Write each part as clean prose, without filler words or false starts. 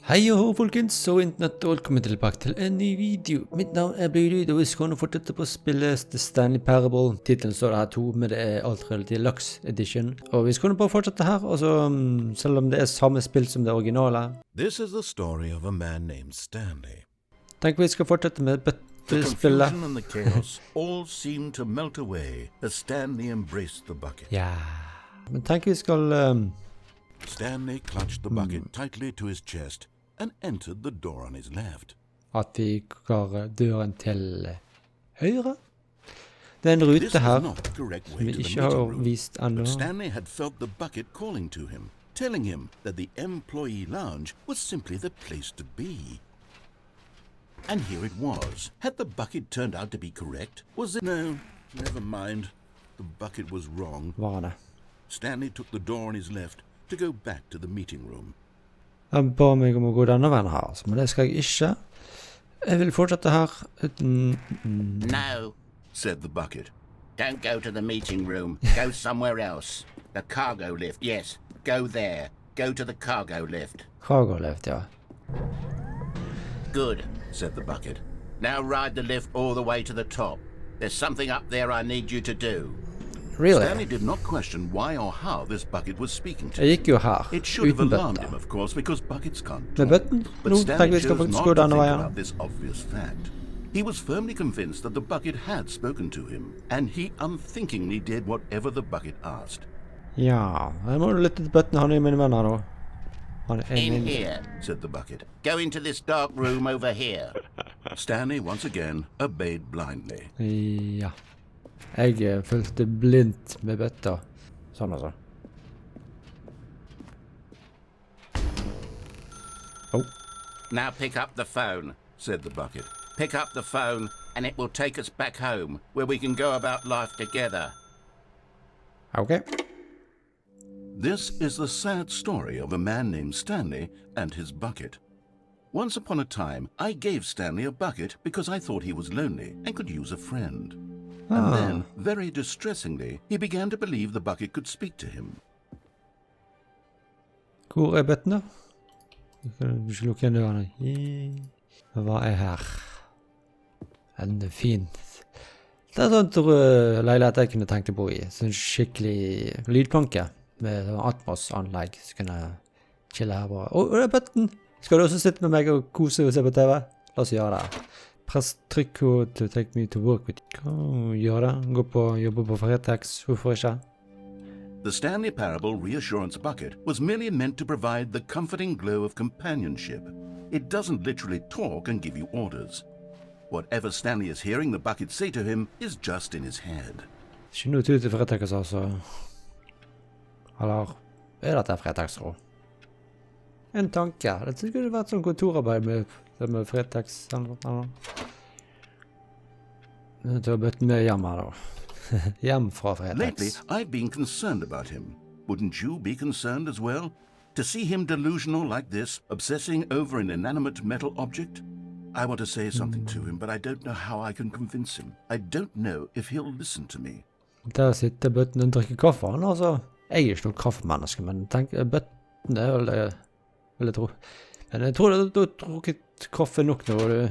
Hei og hå folkens, og internett, og velkommen tilbake til en ny video. Mitt navn Bluedude, og vi skal nå fortsette på å spille Stanley Parable. Titelen står det her 2, men det Aldersgrense Deluxe Edition. Og vi skal nå bare fortsette her, og så, selv om det samme spill som det originale. This is the story of a man named Stanley. Tenk vi skal fortsette med The bøttespillet. confusion and the chaos all seemed to melt away as Stanley embraced the bucket. Ja, men tenk vi skal... Stanley clutched the bucket tightly to his chest and entered the door on his left. at vi går døren til høyre. Det en rute her, not the correct som way vi to the ikke meeting har room, vist ennå. but Stanley had felt the bucket calling to him, telling him that the employee lounge was simply the place to be. And here it was. Had the bucket turned out to be correct? Was it? No, never mind. The bucket was wrong. Var det? Stanley took the door on his left to go back to the meeting room. Han ba meg om å gå denne veien her, men det skal jeg ikke. Jeg vil fortsette her uten... No, Said the bucket. don't go to the meeting room. Go somewhere else. The cargo lift, yes. Go there. Go to the cargo lift. Kragerløft, ja. Good. Said the bucket. Now ride the lift all the way to the top. There's something up there I need you to do. Really? Stanley did not question why or how this bucket was speaking to Jeg him. gikk jo her, It should have uten alarmed him, bøtter. of course, because buckets can't Med talk. bøtten? But Nå tenker Stanley vi skal chose faktisk not gå to denne think veien. about this obvious fact. He was firmly convinced that the bucket had spoken to him, and he unthinkingly did whatever the bucket asked. Ja, jeg må lytte til bøtten. Han mine venner nå. Han In min... here. Said the bucket. Go into this dark room over here. Stanley once again obeyed blindly. Ja. Jeg fulgte blindt med bøtter. Sånn altså. Oh, Now pick up the phone. Said the bucket. Pick up the phone and it will take us back home where we can go about life together. ok. This is the sad story of a man named Stanley and his bucket. Once upon a time, I gave Stanley a bucket because I thought he was lonely and could use a friend. And then, very distressingly, he began to believe the bucket could speak to him. Hvor bøtten da? Vi kan ikke lukke igjen dørene. Hva her? En fin... Det sånn leilighet jeg kunne tenkt å bo i. Sånn skikkelig lydplanke med Atmos-anlegg. Så kunne jeg chille her bare. Det bøtten! Skal du også sitte med meg og kose og se på TV? La oss gjøre det. Press trykk to take me to work with. Hva gjør det? Jobbe på Fretex. Hvorfor ikke? The Stanley Parable Reassurance Bucket was merely meant to provide the comforting glow of companionship. It doesn't literally talk and give you orders. Whatever Stanley is hearing the bucket say to him is just in his head. Ikke noe ut til Fretex altså. Eller, dette Fretex også? En tanke. Det skulle vært sånn kontorarbeid med Fretex. Nå tar bøtten med hjem her da. Hjem fra Lately, Fretex. I've been concerned about him. Wouldn't you be concerned as well? To see him delusional like this, obsessing over an inanimate metal object? I want to say something to him, but I don't know how I can convince him. I don't know if he'll listen to me. Der sitter bøtten og drikker kaffe. Han altså, jeg er ikke noe kaffemenneske, men tenk, bøtten er vel det, vil jeg tro. Men jeg tror du har drukket kaffe nok når du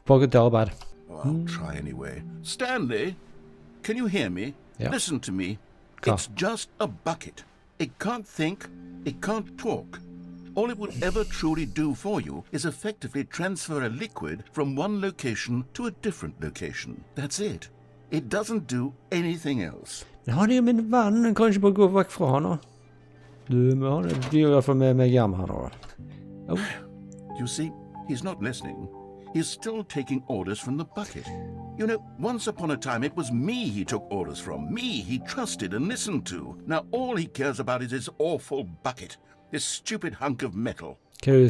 bare til arbeid. Oh, I'll try anyway. Stanley, can you hear me? Yeah. Listen to me. Klar. It's just a bucket. It can't think, it can't talk. All it would ever truly do for you is effectively transfer a liquid from one location to a different location. That's it. It doesn't do anything else. Men han er jo min venn, han kan ikke bare gå vekk fra han da. Du, men han blir i hvert fall med meg hjem her da. Oh. You see, he's not listening. He's still taking orders from the bucket. You know, once upon a time it was me he took orders from. Me he trusted and listened to. Now all he cares about is his awful bucket. This stupid hunk of metal. Hva er det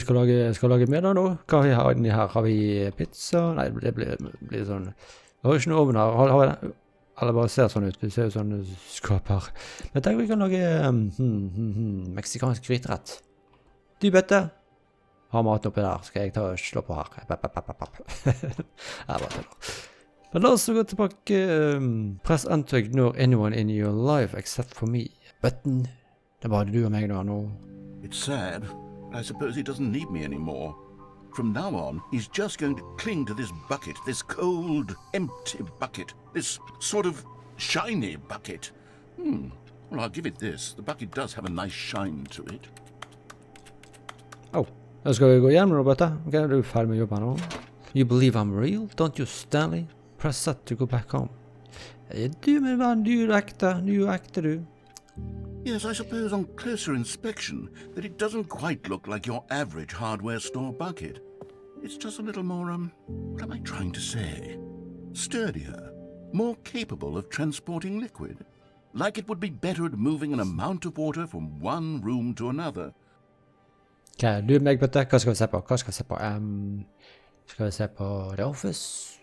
vi skal lage med da nå? Hva har vi her inni her? Har vi pizza? Nei, det blir sånn... Vi har ikke noe ovn her. Har vi det? Eller bare ser sånn ut. Det ser jo sånn skap her. Men jeg tenker vi kan lage meksikansk gryterett. Du bøtte. Ha maten oppi der. Skal jeg ta og slå på her. Men la oss gå tilbake. Press enter ignore anyone in your life except for me. Button. Det er bare du og meg nå. It's sad, I suppose he doesn't need me anymore. From now on, he's just going to cling to this bucket, this cold, empty bucket, this sort of shiny bucket. Well, I'll give it this. The bucket does have a nice shine to it. Da skal vi gå hjem, Roberta. Ok, du er ferdig med jobben nå. You believe I'm real, don't you, Stanley? Press set to go back home. Du, min venn, du er ekte, du. Yes, I suppose on closer inspection that it doesn't quite look like your average hardware store bucket. It's just a little more, what am I trying to say? Sturdier, more capable of transporting liquid. Like it would be better at moving an amount of water from one room to another. Ok, du meg bøtte. Hva skal vi se på? Skal vi se på The Office?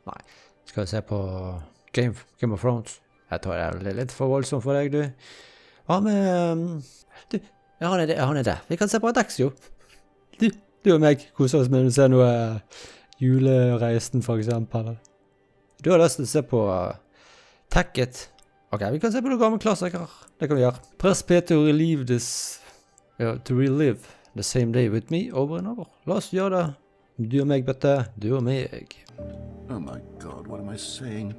Nei. Skal vi se på Game of Thrones? Jeg tror det er litt for voldsomt for deg, du. Hva med... Du, han er det. Vi kan se på Dex, jo. Du og meg koser oss med å se noe julereisen, for eksempel. Du har lyst til å se på Tacket. Ok, vi kan se på noen gamle klassikere. Det kan vi gjøre. Press P to relive the same day with me over and over. La oss gjøre det. Du og meg, Bette. Du og meg. Oh my God, what am I saying?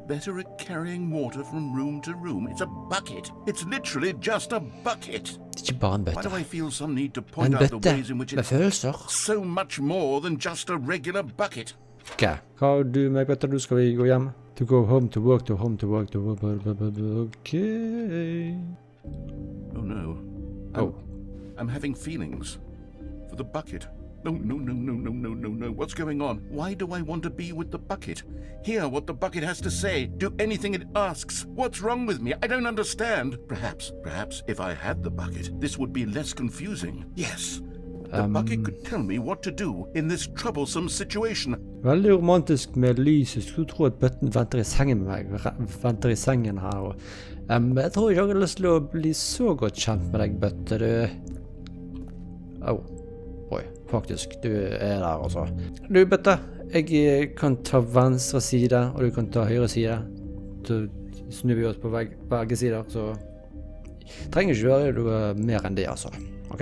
Better at carrying water from room to room. It's a bucket. It's literally just a bucket. Det er ikke bare en Why bøtte. do I feel some need to point out the ways in which med it's følelser. so much more than just a regular bucket? Ok, hva har du meg, Bette? Du skal vi gå hjem? To go home to work, to home to work, to work. Ok. Oh no. I'm having feelings for the bucket. No. What's going on? Why do I want to be with the bucket? Hear what the bucket has to say. Do anything it asks. What's wrong with me? I don't understand. Perhaps if I had the bucket, this would be less confusing. Yes. The bucket could tell me what to do in this troublesome situation. Veldig romantisk med lys. Jeg skulle tro at bøtten venter i sengen med meg. Venter i sengen her. Jeg tror ikke jeg har lyst til å bli så godt kjent med deg, bøtte. Oi, faktisk, du er der altså. Du, Bette, jeg kan ta venstre side, og du kan ta høyre side. Så snur vi oss på begge sider, så trenger ikke gjøre noe mer enn det, altså. Ok?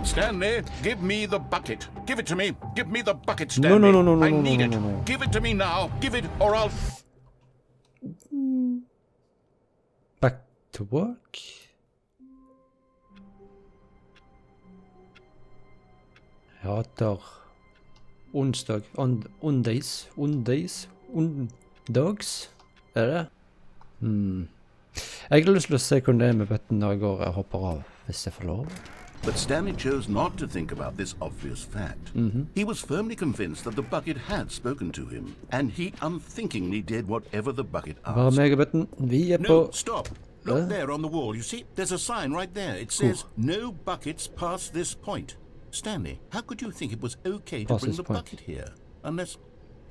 Stanley, give me the bucket. Give it to me. Give me the bucket, Stanley. No. I need it. Give it to me now. Give it, or I'll... Back to work? Jeg hater onsdag, ondays, er det? Jeg har lyst til å se hvordan det er med bøtten når jeg går og hopper av, hvis jeg får lov. But Stanley chose not to think about this obvious fact. He was firmly convinced that the bucket had spoken to him, and he unthinkingly did whatever the bucket Bare asked. meg og bøtten, vi er på... No, stop. Look there on the wall. You see, there's a sign right there. It says, no buckets past this point. Stanley, how could you think it was okay to bring the bucket here? Unless,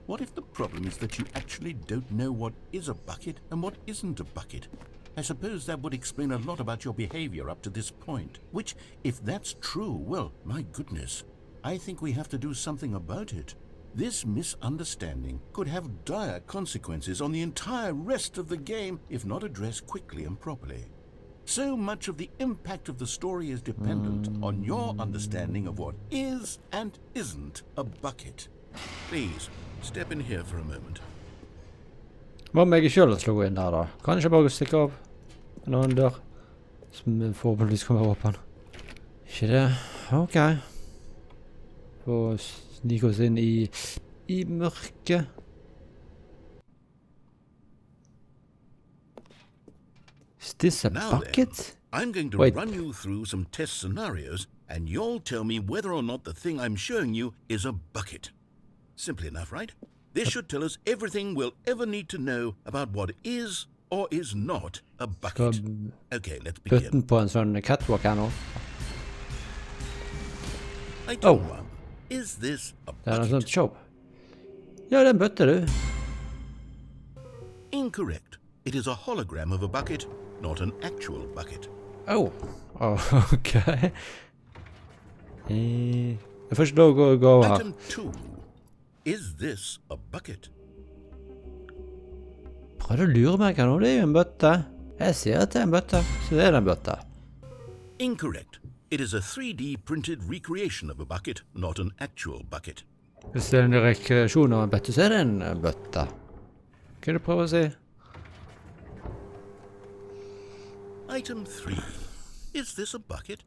what if the problem is that you actually don't know what is a bucket and what isn't a bucket? I suppose that would explain a lot about your behavior up to this point. Which, if that's true, well, my goodness, I think we have to do something about it. This misunderstanding could have dire consequences on the entire rest of the game if not addressed quickly and properly. So much of the impact of the story is dependent on your understanding of what is and isn't a bucket. Please, step in here for a moment. Hva om jeg selv slår inn der da? Kan jeg ikke bare stikke av en annen dør som forhåpentligvis kommer åpen? Ikke det? Ok. Og snike oss inn i mørket. Is this a bucket? Then, I'm going to run you through some test scenarios, and you'll tell me whether or not the thing I'm showing you is a bucket. Simple enough, right? This should tell us everything we'll ever need to know about what is or is not a bucket. Okay, let's begin. Bøtten på en sånn catwalk her nå. Item 1. Is this a Det er en sånn bucket? show. Ja, det er en bøtte, du. Incorrect. It is a hologram of a bucket, not an actual bucket. Oh, ok. Jeg får ikke lov å gå her. Item 2. Is this a bucket? Prøv å lure meg her nå, det er jo en bøtte. Jeg sier at det er en bøtte, så det er en bøtte. Incorrect. It is a 3D printed recreation of a bucket, not an actual bucket. Hvis det en rekreasjon av en bøtte, så det en bøtte. Hva du prøver å si? Item 3. Is this a bucket?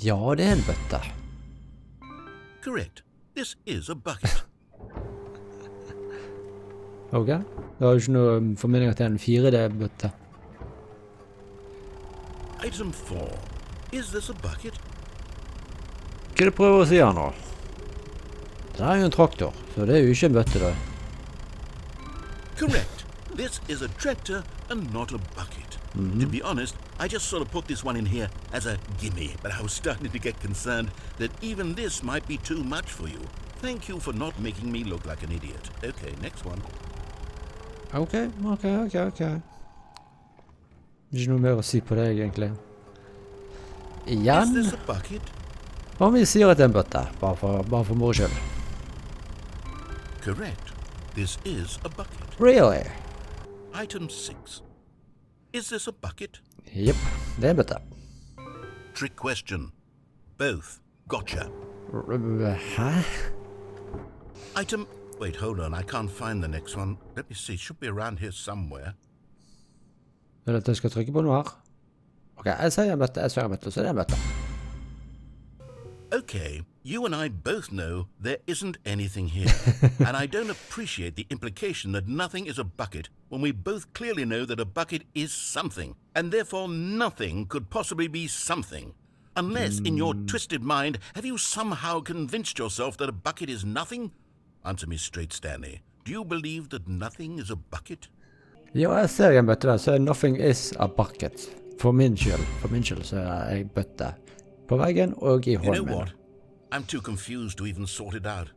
Ja, det en bøtte. Correct. This is a bucket. Ok, det har jo ikke noe formening til en 4D-bøtte. Item 4. Is this a bucket? Hva du prøver å si her nå? Det er jo en traktor, så det er jo ikke en bøtte da. Correct. This is a tractor and not a bucket. To be honest, I just sort of put this one in here as a gimme, but I was starting to get concerned that even this might be too much for you. Thank you for not making me look like an idiot. Okay, next one. Ok. Ikke noe mer å si på deg, egentlig. Is Igjen? this a bucket? Hva om vi sier at det er en bøtte? Bare for moro skyld. Correct. This is a bucket. Really? Item 6. Is this a bucket? Jepp, det er en bøtte. Trick question. Both. Gotcha. Hæ? Item... Wait, hold on. I can't find the next one. Let me see. Should be around here somewhere. Vil du at jeg skal trykke på noe her? Ok, jeg sier en bøtte, så det er en bøtte. Okay, you and I both know there isn't anything here. And I don't appreciate the implication that nothing is a bucket when we both clearly know that a bucket is something. And therefore nothing could possibly be something. Unless, in your twisted mind, have you somehow convinced yourself that a bucket is nothing? Answer me straight, Stanley. Do you believe that nothing is a bucket? Ja, jeg ser en bøtte der, så nothing is a bucket. For min skyld så er jeg bøtte. På veggen og i hånden min. You know what? I'm too confused to even sort it out.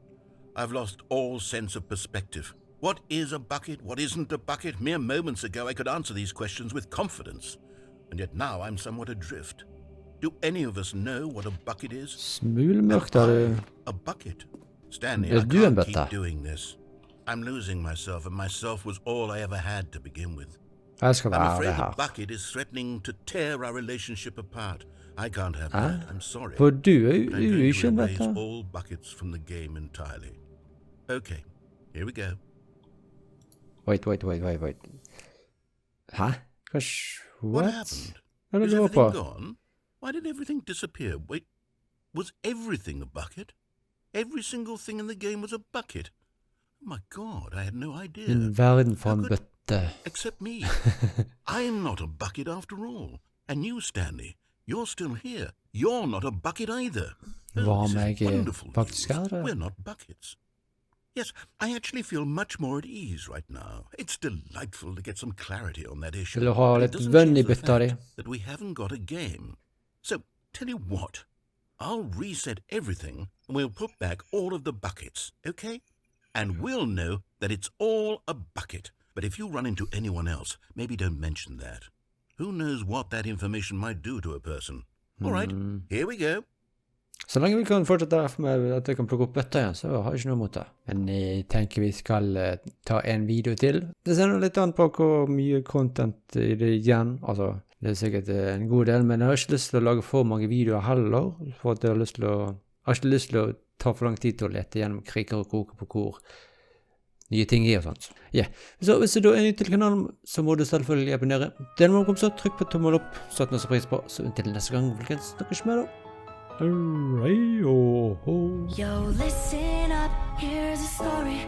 I've lost all sense of perspective. What is a bucket? What isn't a bucket? Mere moments ago I could answer these questions with confidence. And yet now I'm somewhat adrift. Do any of us know what a bucket is? Smulmørkt er det. A bucket? Stanley, Er I du en can't bøtte? keep doing this. I'm losing myself, and myself was all I ever had to begin with. Jeg skal I'm være afraid det the her. bucket is threatening to tear our relationship apart. I can't have that. I'm sorry. For du er But I'm jo going ikke to en erase bøtte. all buckets from the game entirely. Okay, here we go. Wait. Hæ? What What? happened? Hva er det Is du var everything på? gone? Why did everything disappear? Wait, was everything a bucket? Every single thing in the game was a bucket. Oh my God, I had no idea. En verden for en How could- bøtte. Except me. I'm not a bucket after all. And you, Stanley, you're still here. You're not a bucket either. Hva this om is jeg wonderful faktisk news. er det? We're not buckets. Yes, I actually feel much more at ease right now. It's delightful to get some clarity on that issue. Vil du ha But it litt doesn't vønn change i the bøtta di? fact that we haven't got a game. So, tell you what, I'll reset everything and we'll put back all of the buckets, okay? And we'll know that it's all a bucket. But if you run into anyone else, maybe don't mention that. Who knows what that information might do to a person? All right, here we go. Så lenge vi kan fortsette med at jeg kan plukke opp bøtter igjen, så har jeg ikke noe mot det. Men jeg tenker vi skal ta en video til. Det ser litt an på hvor mye content i det igjen. Altså, det er sikkert en god del, men jeg har ikke lyst til å lage for mange videoer heller, for at jeg har ikke lyst til å ta for lang tid til å lete gjennom kriker og kroker på hvor nye ting er og sånt. Ja, så hvis du er ny til kanalen, så må du selvfølgelig abonnere. Del med om så trykk på tommel opp, så at du har pris på. Så inntil neste gang, folkens, snakkes med da. Hooray, oh, oh. Yo, listen up, here's a story